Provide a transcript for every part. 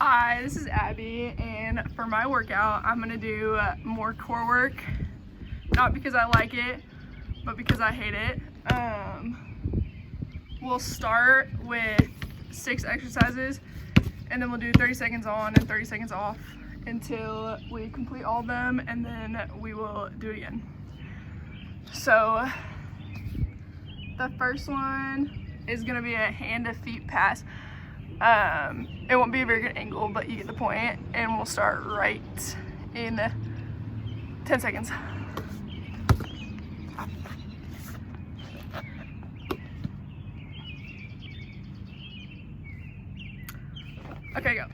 Hi, this is Abby, and for my workout, I'm gonna do more core work. Not because I like it, but because I hate it. We'll start with 6 exercises, and then we'll do 30 seconds on and 30 seconds off until we complete all of them, and then we will do it again. So the first one is gonna be a hand to feet pass. It won't be a very good angle, but you get the point, and we'll start right in 10 seconds. Okay, go.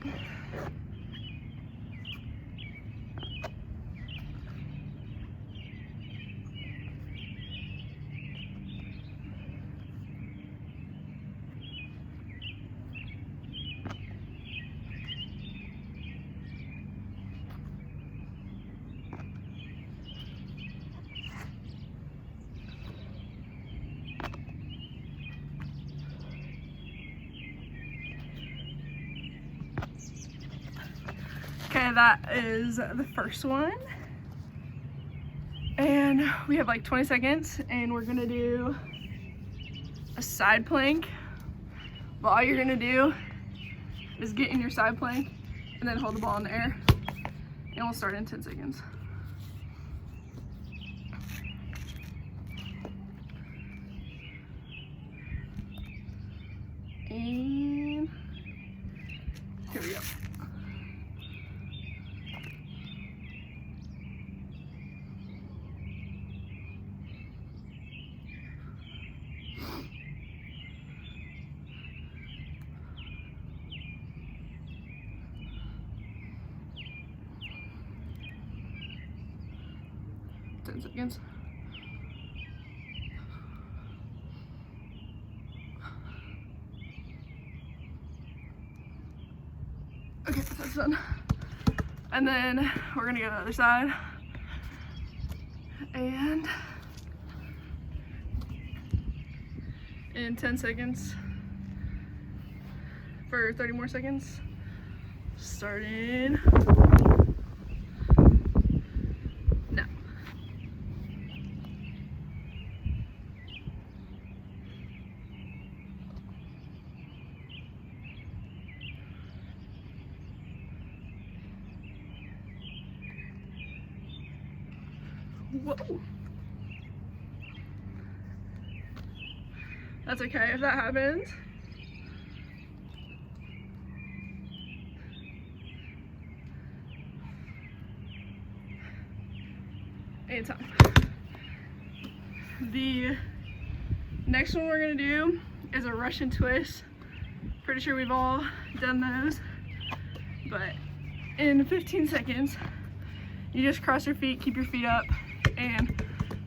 Okay, that is the first one. And we have like 20 seconds, and we're gonna do a side plank. But all you're gonna do is get in your side plank and then hold the ball in the air. And we'll start in 10 seconds. And here we go. Seconds. Okay, that's done. And then we're gonna go to the other side. And in 10 seconds for 30 more seconds. Starting now. Whoa. That's okay if that happens. Anytime. The next one we're gonna do is a Russian twist. Pretty sure we've all done those, but in 15 seconds, you just cross your feet, keep your feet up, and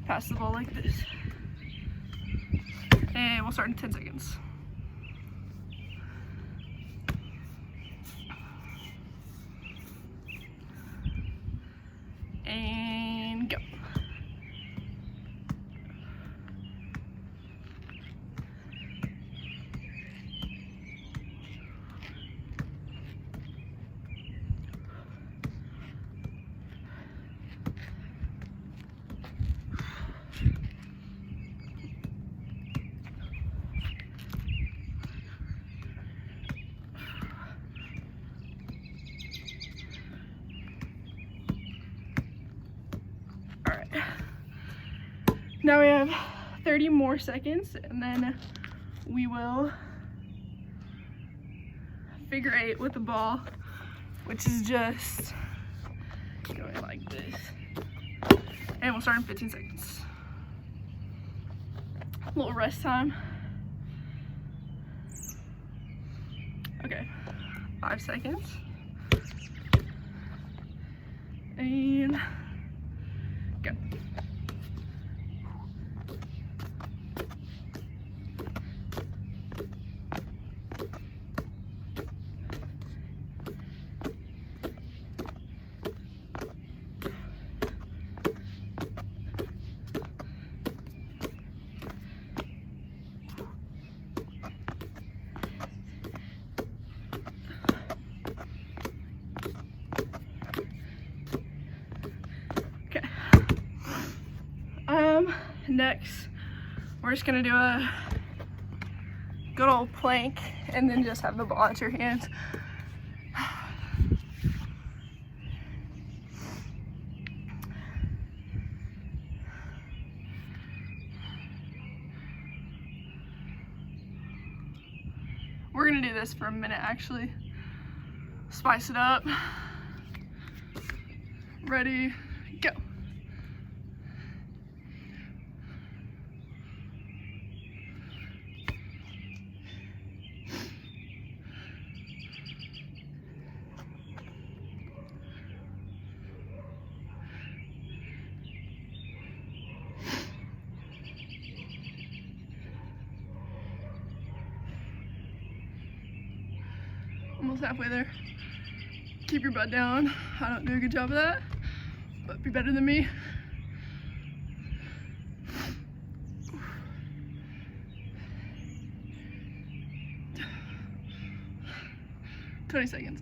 pass the ball like this. And we'll start in 10 seconds. And go. Now we have 30 more seconds, and then we will figure 8 with the ball, which is just going like this. And we'll start in 15 seconds. A little rest time. Okay, 5 seconds. And go. Next, we're just gonna do a good old plank and then just have the ball at your hands. We're gonna do this for a minute actually. Spice it up. Ready, go. Almost halfway there. Keep your butt down. I don't do a good job of that, but be better than me. "20 seconds.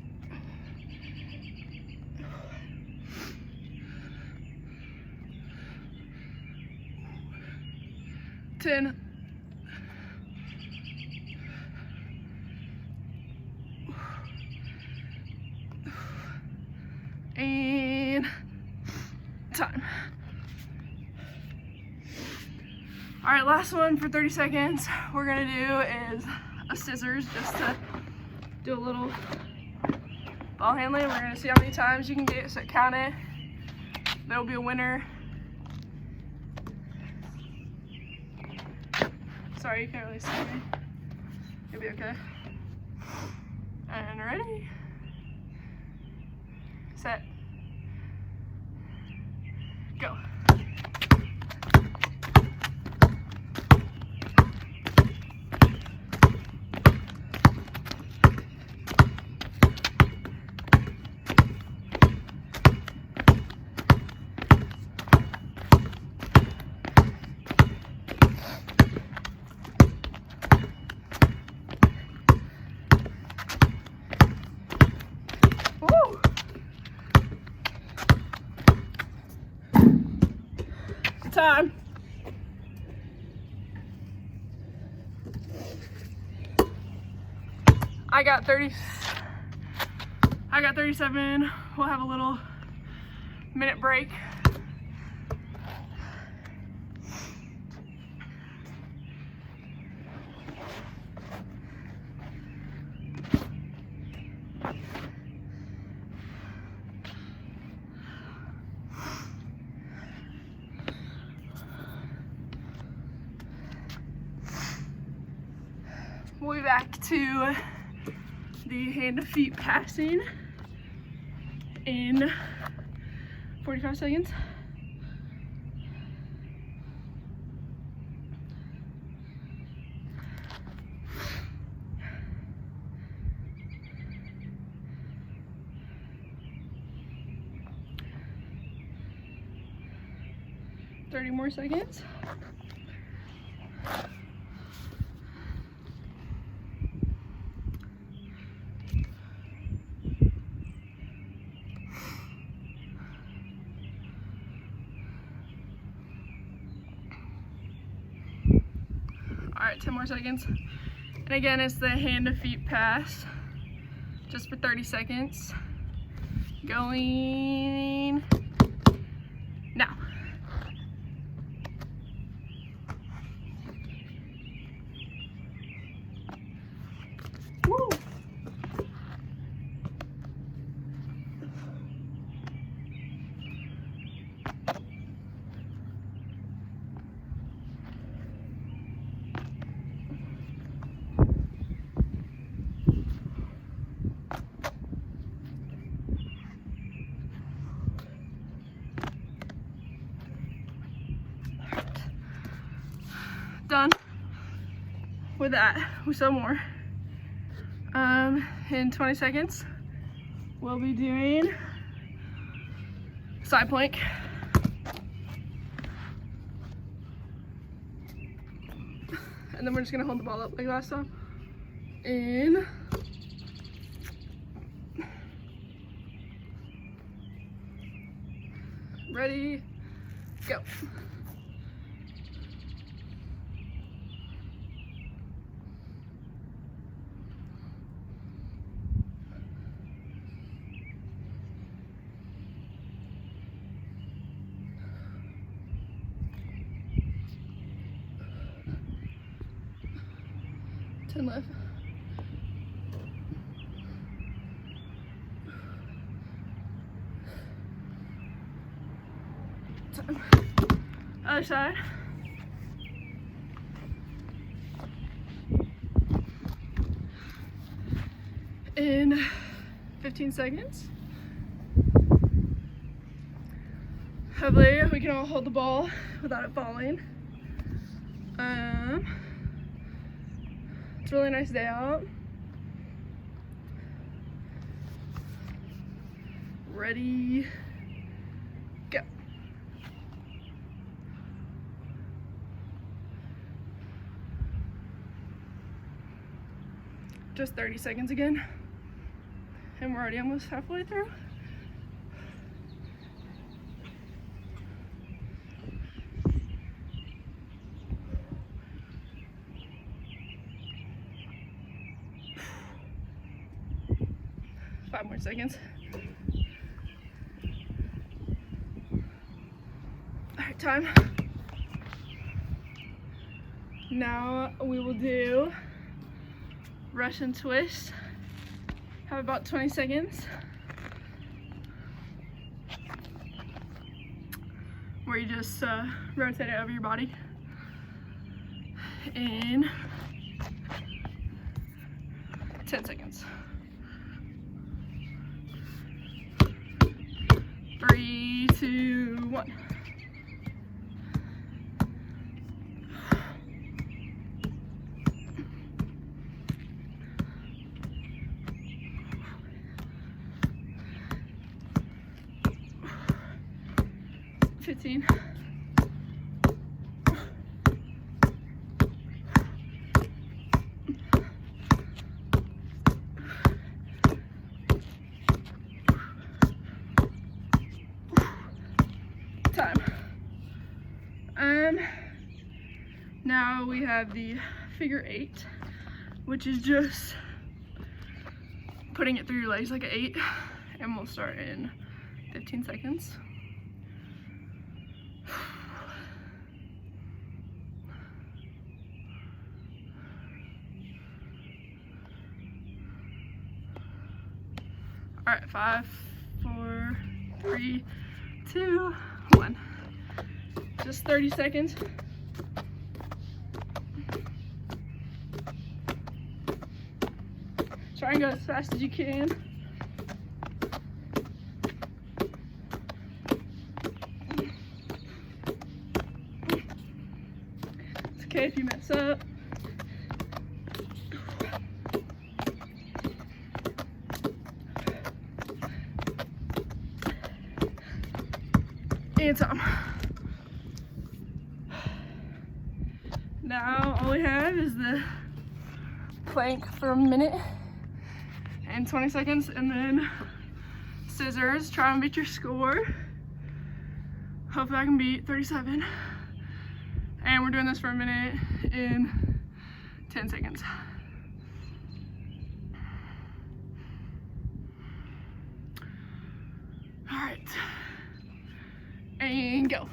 "10. And time. All right, last one for 30 seconds. We're gonna do is a scissors just to do a little ball handling. We're gonna see how many times you can get it, so count it. There'll be a winner. Sorry, you can't really see me. You'll be okay. And ready, set, go. Time. I got 37. We'll have a little minute break. We'll be back to the hand to feet passing in 45 seconds. Thirty more seconds. All right, 10 more seconds. And again, it's the hand to feet pass, just for 30 seconds. Going now. Woo! Done with that. We still have more. In 20 seconds, we'll be doing side plank. And then we're just gonna hold the ball up like last time. In. Ready, go. 10 left. Time. Other side. In 15 seconds. Hopefully we can all hold the ball without it falling. It's a really nice day out. Ready, go. Just 30 seconds again. And we're already almost halfway through. Five more seconds. All right, time. Now we will do Russian twist. Have about 20 seconds. Where you just rotate it over your body. In 10 seconds. 3, 2, 1. Fifteen. Time. Now we have the figure 8, which is just putting it through your legs like an 8, and we'll start in 15 seconds. All right, 5, 4, 3, 2, 1. Just 30 seconds. Try and go as fast as you can. It's okay if you mess up. And time. Now all we have is the plank for a minute and 20 seconds, and then scissors. Try and beat your score. Hopefully I can beat 37. And we're doing this for a minute in 10 seconds. All right. And go.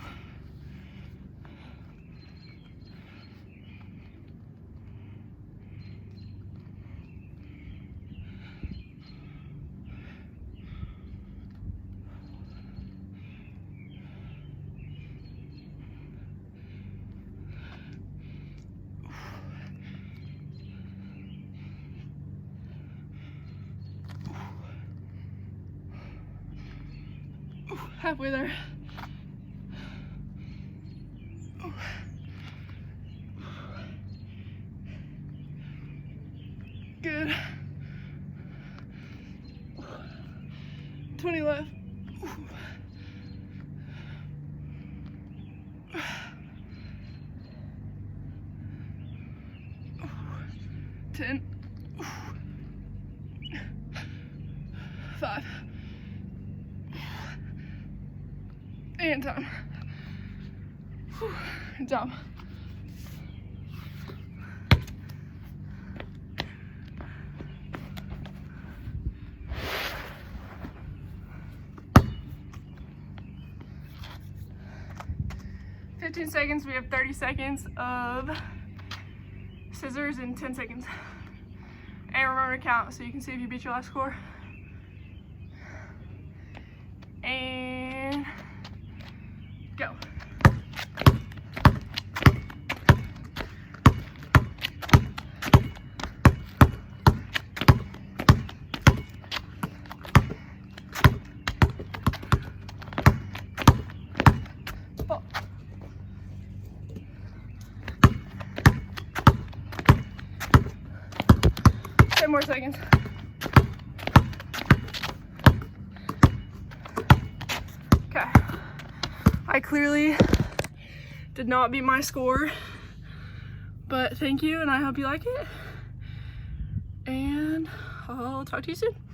Halfway there. Good. 20 left. 10. 5. And time. Good job. $15 seconds. We have 30 seconds of scissors and 10 seconds. And remember to count so you can see if you beat your last score. And go. Oh. 10 more seconds. Okay. I clearly did not beat my score, but thank you and I hope you like it. And I'll talk to you soon.